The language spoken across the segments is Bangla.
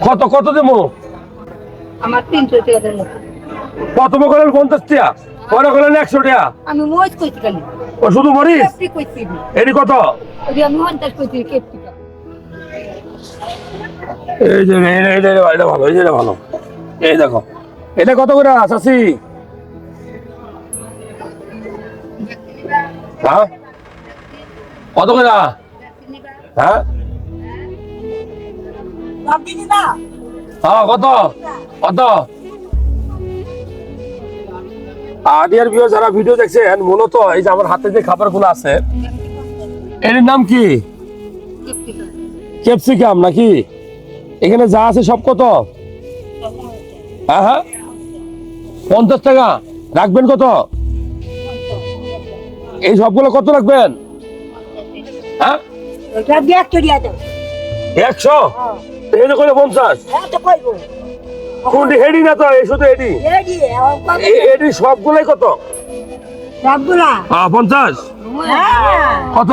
কত কত দেবো? আমার 300 টাকা দেন। প্রথমে করলেন 50 টাকা, পরে করলেন 100 টাকা। আমি মোজ কইছি খালি। ও শুধু মরিচ? কেপটি কইছি। এটি কত? ওই আমি 50 কইছি কেপটি। এই যে এটা ভালো, এই যে এটা ভালো। এই দেখো এটা কত করে চাচি? হ্যাঁ কত করে? হ্যাঁ হ্যাঁ কত কত? ডিয়ার ভিউয়ার, যারা ভিডিও দেখছেন, মূলত এই যে আমার হাতে যে খাবারগুলো আছে এর নাম কি? ক্যাপসিকাম নাকি? এখানে যা আছে সব কত? হ্যাঁ হ্যাঁ 50 টাকা। রাখবেন কত? এই সবগুলো কত রাখবেন? হ্যাঁ 100? এই যে কইলে 50? কোনটি হেডি না তো? এই শুধু হেডি। এডি সবগুলাই কত? 50? কত?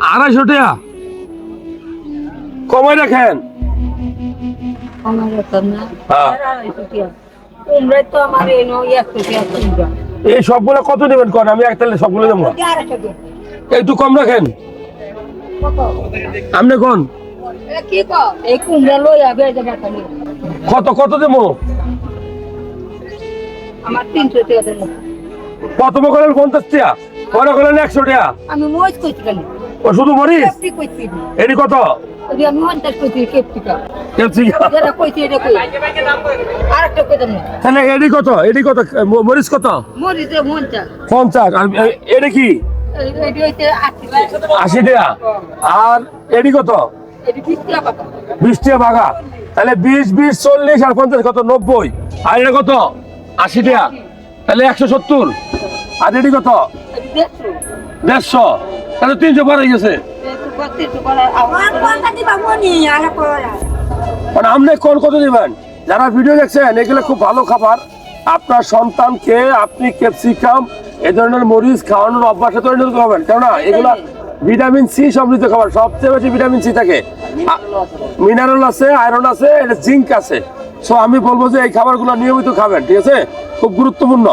250 টাকা। কমাই রাখেন। এই সবগুলো কত নেবেন কোন? আমি একটা সবগুলো দেবো। একটু কম রাখেন। আপনি কোন কত কত দেবো? আমার 300 টাকা দেন। প্রথমে করলেন 50 টাকা, পরে করলেন 100 টাকা। আমি মোজ কইছি খালি। ও শুধু মরিচ? কেপটি কইছি। এটি কত? ওই আমি 50 কইছি কেপটি। ক্যাপসিকাম। যেটা কইছি এটা কই। আরেকটা কই দেন। তাহলে এটি কত? এটি কত? মরিচ কত? মরিচে 50। 50। আর এটা কি? এটা হইছে 80 80 টাকা। আর এটি কত? এটা 20 টাকা পাতা। 20 টাকা ভাগা। তাহলে 20 20 40 আর 50 কত? 90। আর এটা কত? 80 টাকা। তাহলে 170। আর এটি কত? এটা 150। তাহলে 300 পার হয়ে গেছে। মানে আপনি কোন কত দিবেন? যারা ভিডিও দেখছেন, এগুলো খুব ভালো খাবার। আপনার সন্তানকে আপনি ক্যাপসিকাম এই ধরনের মরিচ খাওয়ানোর অভ্যাসে তৈরি করবেন, কেননা এগুলা ভিটামিন সি সমৃদ্ধ খাবার। সবচেয়ে বেশি ভিটামিন সি থাকে, মিনারেল আছে, আয়রন আছে, জিঙ্ক আছে। সো আমি বলবো যে এই খাবারগুলো নিয়মিত খাবেন, ঠিক আছে? খুব গুরুত্বপূর্ণ।